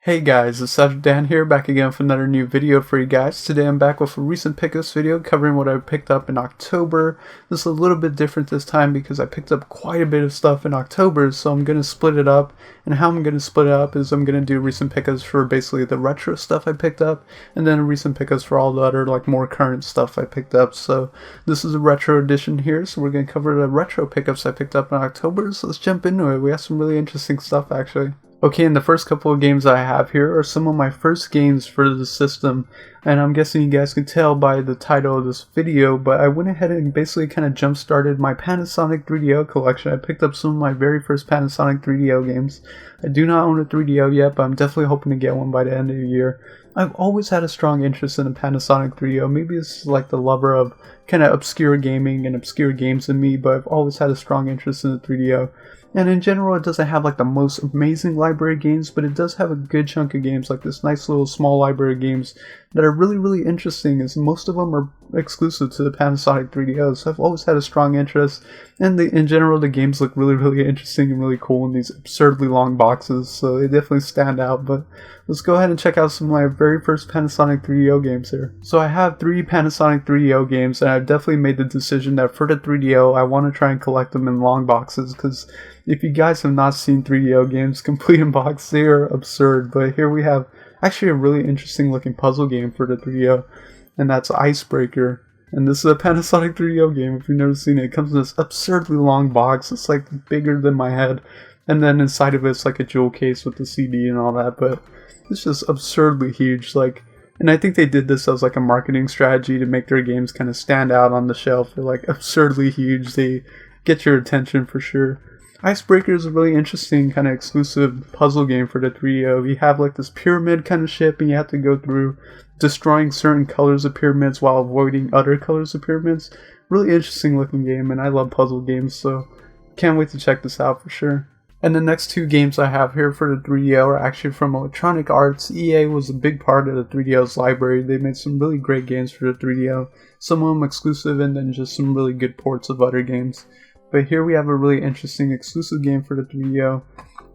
Hey guys, it's Saturn here, back again with another new video for you guys. Today I'm back with a recent pickups video covering what I picked up in October. This is a little bit different this time because I picked up quite a bit of stuff in October, so I'm going to split it up. And how I'm going to split it up is I'm going to do recent pickups for basically the retro stuff I picked up, and then recent pickups for all the other more current stuff I picked up. So this is a retro edition here, so we're going to cover the retro pickups I picked up in October. So let's jump into it. We have some really interesting stuff actually. Okay, and the first couple of games I have here are some of my first games for the system, and I'm guessing you guys can tell by the title of this video, but I went ahead and basically kind of jump-started my Panasonic 3DO collection. I picked up some of my very first Panasonic 3DO games. I do not own a 3DO yet, but I'm definitely hoping to get one by the end of the year. I've always had a strong interest in a Panasonic 3DO. Maybe it's like the lover of kind of obscure gaming and obscure games in me, but I've always had a strong interest in the 3DO. And in general, it doesn't have like the most amazing library of games, but it does have a good chunk of games, like this nice little small library of games that are really interesting, as most of them are exclusive to the Panasonic 3DO. So I've always had a strong interest, and in general the games look really interesting and really cool in these absurdly long boxes, so they definitely stand out. But let's go ahead and check out some of my very first Panasonic 3DO games here. So I have 3 Panasonic 3DO games, and I've definitely made the decision that for the 3DO I want to try and collect them in long boxes, because if you guys have not seen 3DO games complete in box, they are absurd. But here we have actually a really interesting looking puzzle game for the 3DO, and that's Icebreaker. And this is a Panasonic 3DO game. If you've never seen it, it comes in this absurdly long box. It's like bigger than my head, and then inside of it's like a jewel case with the CD and all that. But it's just absurdly huge. And I think they did this as like a marketing strategy to make their games kind of stand out on the shelf. They're like absurdly huge. They get your attention for sure. Icebreaker is a really interesting kind of exclusive puzzle game for the 3DO. You have like this pyramid kind of ship, and you have to go through destroying certain colors of pyramids while avoiding other colors of pyramids. Really interesting looking game, and I love puzzle games, so can't wait to check this out for sure. And the next 2 games I have here for the 3DO are actually from Electronic Arts. EA was a big part of the 3DO's library. They made some really great games for the 3DO, some of them exclusive, and then just some really good ports of other games. But here we have a really interesting exclusive game for the 3DO,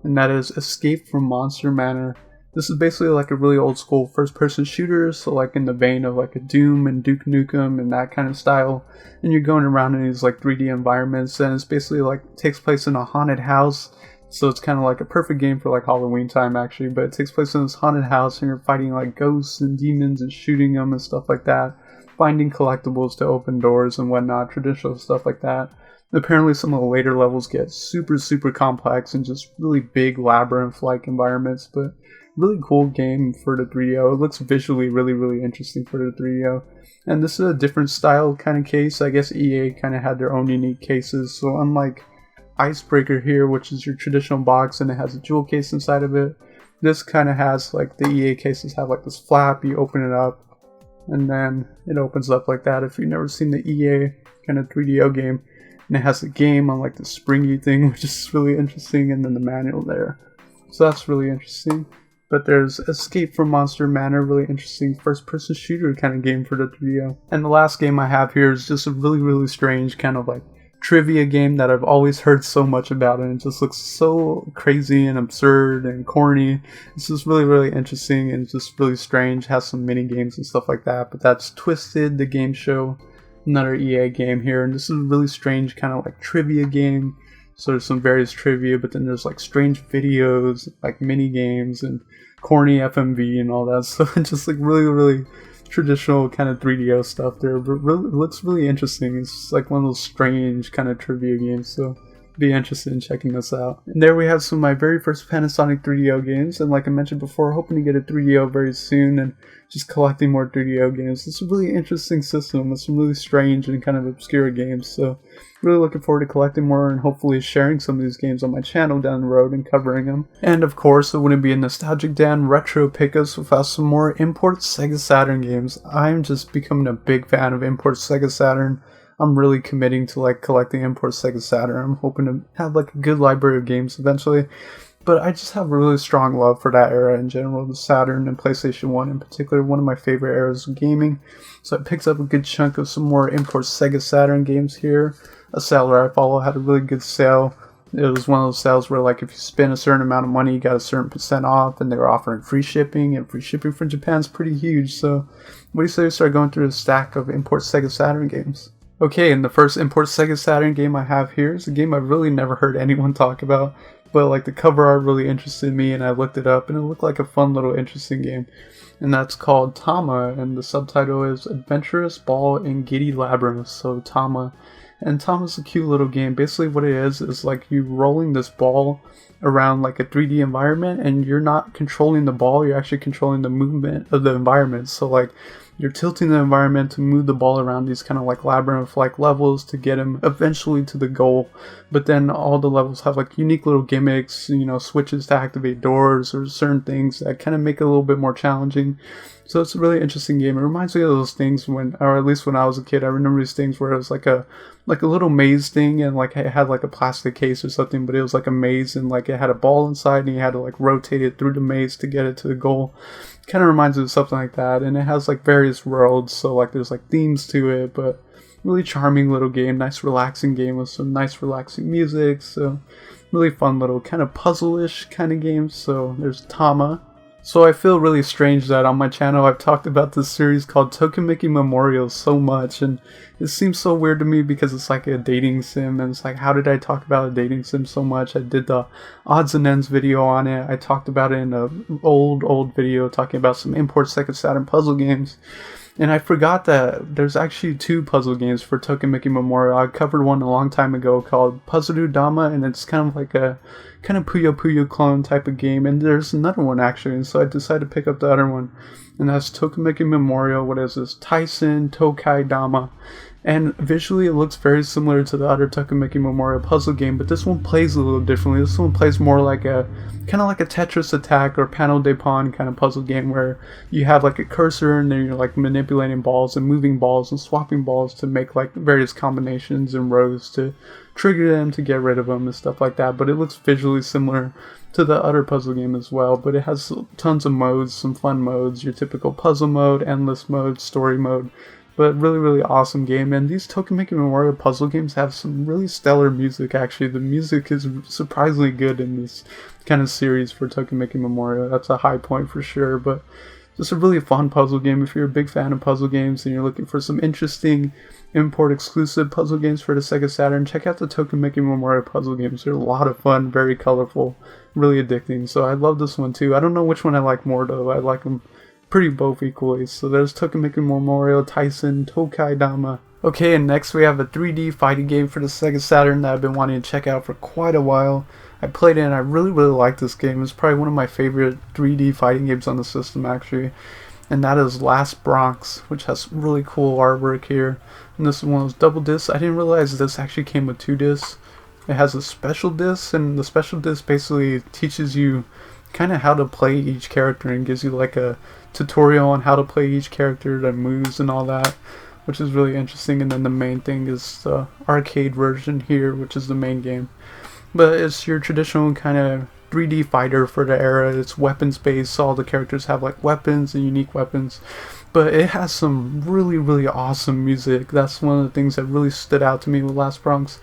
and that is Escape from Monster Manor. This is basically like a really old school first person shooter, so like in the vein of like a Doom and Duke Nukem and that kind of style. And you're going around in these like 3D environments, and it's basically like takes place in a haunted house. So it's kind of like a perfect game for like Halloween time actually, but it takes place in this haunted house and you're fighting like ghosts and demons and shooting them and stuff like that. Finding collectibles to open doors and whatnot, traditional stuff like that. Apparently some of the later levels get super complex and just really big labyrinth-like environments, but really cool game for the 3DO. It looks visually really interesting for the 3DO. And this is a different style kind of case. I guess EA kind of had their own unique cases, so unlike Icebreaker here, which is your traditional box and it has a jewel case inside of it, this kind of has like the EA cases have like this flap, you open it up and then it opens up like that. If you've never seen the EA kind of 3DO game, and it has the game on like the springy thing, which is really interesting, and then the manual there. So that's really interesting. But there's Escape from Monster Manor, really interesting first-person shooter kind of game for the 3DO. And the last game I have here is just a really strange kind of like trivia game that I've always heard so much about, and it just looks so crazy and absurd and corny. It's just really interesting and just really strange. It has some mini games and stuff like that, but that's Twisted, the game show. Another EA game here, and this is a really strange kind of like trivia game. So there's some various trivia, but then there's like strange videos, like mini games and corny FMV and all that. So just like really traditional kind of 3DO stuff there, but it looks really interesting. It's just like one of those strange kind of trivia games, so be interested in checking this out. And there we have some of my very first Panasonic 3DO games, and like I mentioned before, hoping to get a 3DO very soon and just collecting more 3DO games. It's a really interesting system with some really strange and kind of obscure games, so really looking forward to collecting more and hopefully sharing some of these games on my channel down the road and covering them. And of course, it wouldn't be a Nostalgic Dan retro pickups without some more import Sega Saturn games. I'm just becoming a big fan of import Sega Saturn. I'm really committing to like collecting import Sega Saturn. I'm hoping to have like a good library of games eventually. But I just have a really strong love for that era in general, the Saturn and PlayStation 1 in particular, one of my favorite eras of gaming. So I picked up a good chunk of some more import Sega Saturn games here. A seller I follow had a really good sale It was one of those sales where like if you spend a certain amount of money, you got a certain percent off, and they were offering free shipping, and free shipping from Japan's pretty huge. So what do you say we start going through a stack of import Sega Saturn games? Okay, and the first import Sega Saturn game I have here is a game I've really never heard anyone talk about, but like the cover art really interested me, and I looked it up, and it looked like a fun little interesting game. And that's called Tama, and the subtitle is Adventurous Ball in Giddy Labyrinth, so Tama. And Tama's a cute little game. Basically what it is like you rolling this ball around like a 3D environment, and you're not controlling the ball, you're actually controlling the movement of the environment. So like you're tilting the environment to move the ball around these kind of like labyrinth-like levels to get him eventually to the goal. But then all the levels have like unique little gimmicks, you know, switches to activate doors or certain things that kind of make it a little bit more challenging. So it's a really interesting game. It reminds me of those things when, or at least when I was a kid, I remember these things where it was like a little maze thing, and like it had like a plastic case or something, but it was like a maze, and like it had a ball inside, and you had to like rotate it through the maze to get it to the goal. Kind of reminds me of something like that, and it has like various worlds, so like there's like themes to it, but really charming little game, nice relaxing game with some nice relaxing music. So really fun little kind of puzzle-ish kind of game. So there's Tama. So I feel really strange that on my channel I've talked about this series called Tokimeki Memorial so much, and it seems so weird to me because it's like a dating sim, and it's like, how did I talk about a dating sim so much? I did the odds and ends video on it, I talked about it in an old video talking about some import Sega Saturn puzzle games. And I forgot that there's actually 2 puzzle games for Tokimeki Memorial. I covered one a long time ago called Puzzle Dama, and it's kind of like a kind of Puyo Puyo clone type of game. And there's another one actually, and so I decided to pick up the other one. And that's Tokimeki Memorial. What is this? Tyson Tokai Dama. And visually it looks very similar to the other Tokimeki Memorial puzzle game, but this one plays a little differently. This one plays more like a kind of like a Tetris Attack or Panel de Pon kind of puzzle game, where you have like a cursor and then you're like manipulating balls and moving balls and swapping balls to make like various combinations and rows to trigger them to get rid of them and stuff like that. But it looks visually similar to the other puzzle game as well, but it has tons of modes, some fun modes, your typical puzzle mode, endless mode, story mode. But really awesome game. And these Tokimeki Memorial puzzle games have some really stellar music. Actually, the music is surprisingly good in this kind of series for Tokimeki Memorial. That's a high point for sure. But just a really fun puzzle game. If you're a big fan of puzzle games and you're looking for some interesting import exclusive puzzle games for the Sega Saturn, check out the Tokimeki Memorial puzzle games. They're a lot of fun, very colorful, really addicting. So I love this one too. I don't know which one I like more though. I like them pretty both equally. So there's Tokimeki Memorial, Tyson, Tokai Dama. Okay, and next we have a 3D fighting game for the Sega Saturn that I've been wanting to check out for quite a while. I played it and I really like this game. It's probably one of my favorite 3D fighting games on the system actually. And that is Last Bronx, which has really cool artwork here. And this is one of those double discs. I didn't realize this actually came with 2 discs. It has a special disc, and the special disc basically teaches you kind of how to play each character and gives you like a tutorial on how to play each character, the moves and all that, which is really interesting. And then the main thing is the arcade version here, which is the main game. But it's your traditional kind of 3D fighter for the era. It's weapons based, all the characters have like weapons and unique weapons, but it has some really awesome music. That's one of the things that really stood out to me with Last Bronx.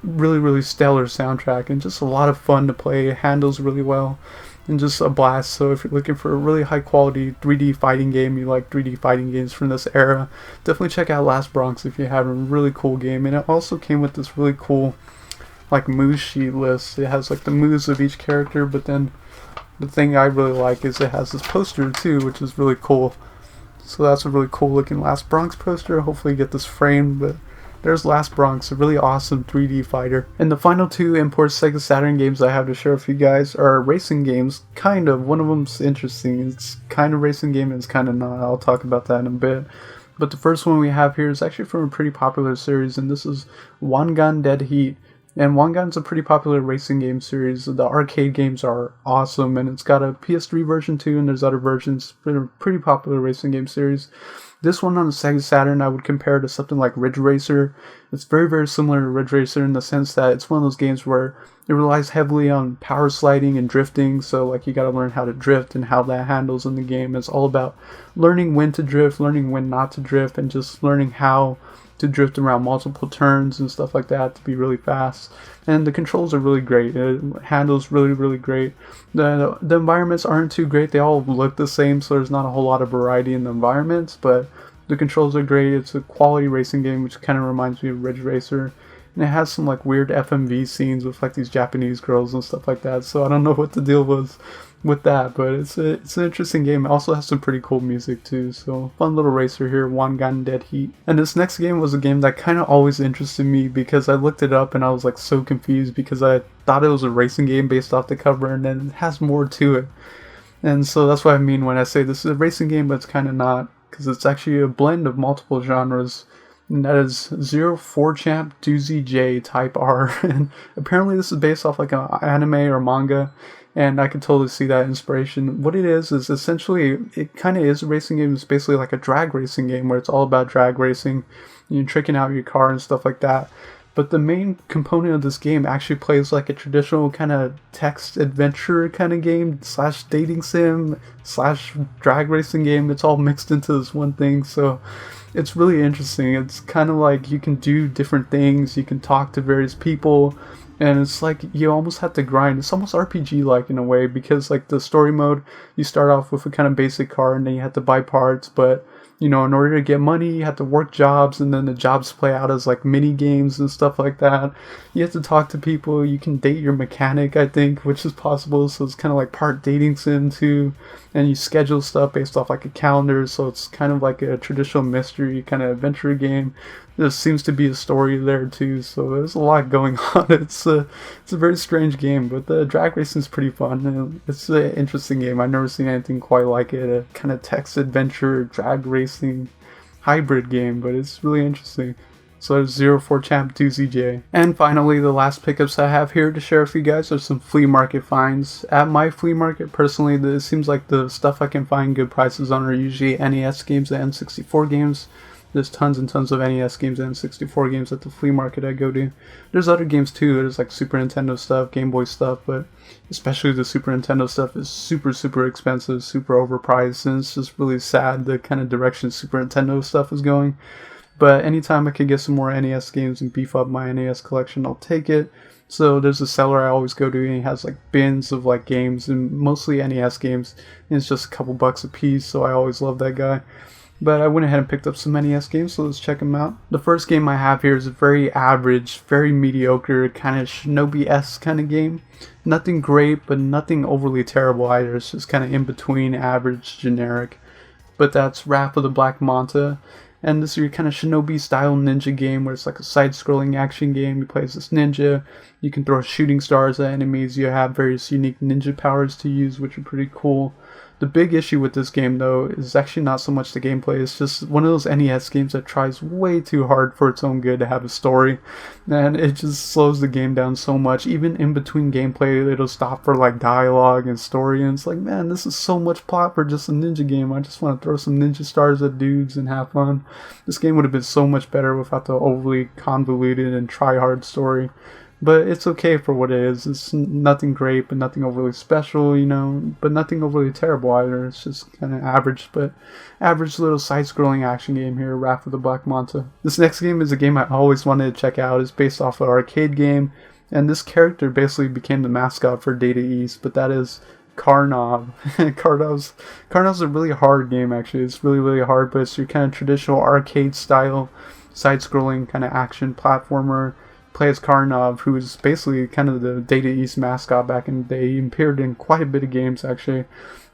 Really stellar soundtrack, and just a lot of fun to play. It handles really well, and just a blast. So if you're looking for a really high quality 3D fighting game, you like 3D fighting games from this era, definitely check out Last Bronx if you have a really cool game. And it also came with this really cool like move sheet list. It has like the moves of each character, but then the thing I really like is it has this poster too, which is really cool. So that's a really cool looking Last Bronx poster. Hopefully you get this framed, but there's Last Bronx, a really awesome 3D fighter. And the final 2 import Sega Saturn games I have to share with you guys are racing games, kind of. One of them's interesting. It's kind of racing game and it's kind of not. I'll talk about that in a bit. But the first one we have here is actually from a pretty popular series, and this is Wangan Dead Heat. And Wangan's a pretty popular racing game series. The arcade games are awesome, and it's got a PS3 version too, and there's other versions. It's a pretty popular racing game series. This one on the Sega Saturn I would compare to something like Rad Racer. It's very similar to Rad Racer in the sense that it's one of those games where it relies heavily on power sliding and drifting. So like you gotta learn how to drift and how that handles in the game. It's all about learning when to drift, learning when not to drift, and just learning how to drift around multiple turns and stuff like that, to be really fast. And the controls are really great. It handles really great. The environments aren't too great. They all look the same, so there's not a whole lot of variety in the environments, but the controls are great. It's a quality racing game, which kind of reminds me of Rad Racer. And it has some like weird FMV scenes with like these Japanese girls and stuff like that. So I don't know what the deal was with that, but it's an interesting game. It also has some pretty cool music too. So fun little racer here, Wangan Dead Heat. And this next game was a game that kind of always interested me because I looked it up and I was like so confused because I thought it was a racing game based off the cover, and then it has more to it. And so that's what I mean when I say this is a racing game, but it's kind of not, because it's actually a blend of multiple genres. And that is 04 Champ Doozy J Type R. And apparently this is based off like an anime or manga, and I could totally see that inspiration. What it is essentially, it kind of is a racing game. It's basically like a drag racing game where it's all about drag racing, you know, tricking out your car and stuff like that. But the main component of this game actually plays like a traditional kind of text adventure kind of game slash dating sim slash drag racing game. It's all mixed into this one thing, so it's really interesting. It's kind of like you can do different things, you can talk to various people, and it's like you almost have to grind. It's almost RPG like in a way, because like the story mode, you start off with a kind of basic car and then you have to buy parts, but you know, in order to get money, you have to work jobs, and then the jobs play out as like mini games and stuff like that. You have to talk to people. You can date your mechanic, I think, which is possible. So it's kind of like part dating sim too. And you schedule stuff based off like a calendar. So it's kind of like a traditional mystery kind of adventure game. There seems to be a story there too. So there's a lot going on. It's a very strange game, but the drag racing is pretty fun. And it's an interesting game. I've never seen anything quite like it. A kind of text adventure drag racing hybrid game, but it's really interesting. So there's 04 Champ Doozy J. And finally, the last pickups I have here to share with you guys are some flea market finds. At my flea market, personally, it seems like the stuff I can find good prices on are usually NES games and N64 games. There's tons and tons of NES games and N64 games at the flea market I go to. There's other games too. There's like Super Nintendo stuff, Game Boy stuff, but especially the Super Nintendo stuff is super expensive, super overpriced, and it's just really sad the kind of direction Super Nintendo stuff is going. But anytime I can get some more NES games and beef up my NES collection, I'll take it. So there's a seller I always go to, and he has like bins of like games, and mostly NES games, and it's just a couple bucks a piece, so I always love that guy. But I went ahead and picked up some NES games, so let's check them out. The first game I have here is a very average, very mediocre, kind of Shinobi-esque kind of game. Nothing great, but nothing overly terrible either. It's just kind of in between, average, generic. But that's Wrath of the Black Manta. And this is your kind of Shinobi-style ninja game where it's like a side-scrolling action game. You play as this ninja. You can throw shooting stars at enemies. You have various unique ninja powers to use, which are pretty cool. The big issue with this game, though, is actually not so much the gameplay. It's just one of those NES games that tries way too hard for its own good to have a story. And it just slows the game down so much. Even in between gameplay, it'll stop for like dialogue and story. And it's like, man, this is so much plot for just a ninja game. I just want to throw some ninja stars at dudes and have fun. This game would have been so much better without the overly convoluted and try-hard story. But it's okay for what it is. It's nothing great, but nothing overly special, you know, but nothing overly terrible either. It's just kind of average, but average little side-scrolling action game here, Wrath of the Black Manta. This next game is a game I always wanted to check out. It's based off an arcade game, and this character basically became the mascot for Data East, but that is Carnales. Carnales is a really hard game, actually. It's really hard, but it's your kind of traditional arcade-style, side-scrolling kind of action platformer. Play as Carnales, who is basically kind of the Data East mascot back in the day. He appeared in quite a bit of games, actually.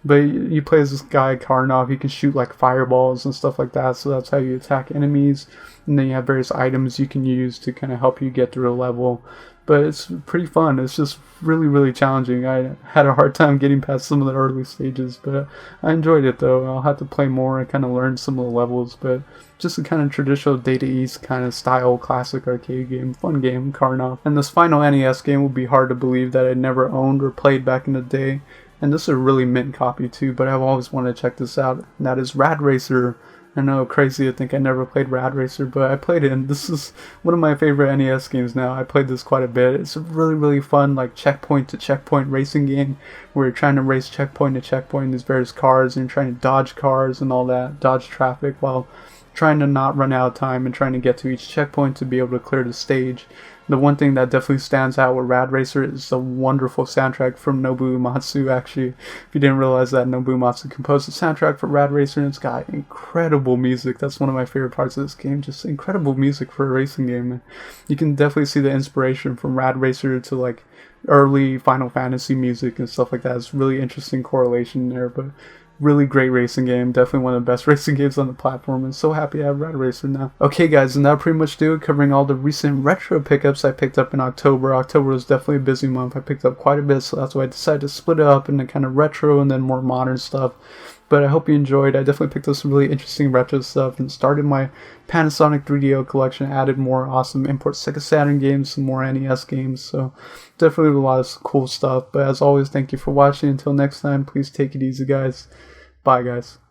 But you play as this guy, Carnales. He can shoot like fireballs and stuff like that, so that's how you attack enemies. And then you have various items you can use to kind of help you get through a level. But it's pretty fun. It's just really challenging. I had a hard time getting past some of the early stages, but I enjoyed it though. I'll have to play more and kind of learn some of the levels, but just a kind of traditional Data East kind of style classic arcade game. Fun game, Carnales. And this final NES game will be hard to believe that I never owned or played back in the day. And this is a really mint copy too, but I've always wanted to check this out. And that is Rad Racer. I know, crazy to think I never played Rad Racer, but I played it, and this is one of my favorite NES games now. I played this quite a bit. It's a really fun, like, checkpoint to checkpoint racing game where you're trying to race checkpoint to checkpoint in these various cars, and you're trying to dodge cars and all that, dodge traffic while trying to not run out of time and trying to get to each checkpoint to be able to clear the stage. The one thing that definitely stands out with Rad Racer is the wonderful soundtrack from Nobuo Uematsu. Actually, if you didn't realize that, Nobuo Uematsu composed the soundtrack for Rad Racer, and it's got incredible music. That's one of my favorite parts of this game, just incredible music for a racing game. And you can definitely see the inspiration from Rad Racer to like early Final Fantasy music and stuff like that. It's really interesting correlation there, but really great racing game. Definitely one of the best racing games on the platform, and so happy I have Rad Racer now. Okay guys, and that'll pretty much do it, covering all the recent retro pickups I picked up in October. October was definitely a busy month. I picked up quite a bit, so that's why I decided to split it up into kind of retro and then more modern stuff. But I hope you enjoyed. I definitely picked up some really interesting retro stuff and started my Panasonic 3DO collection, added more awesome import Sega Saturn games, some more NES games, so definitely a lot of cool stuff. But as always, thank you for watching. Until next time, please take it easy guys. Bye guys.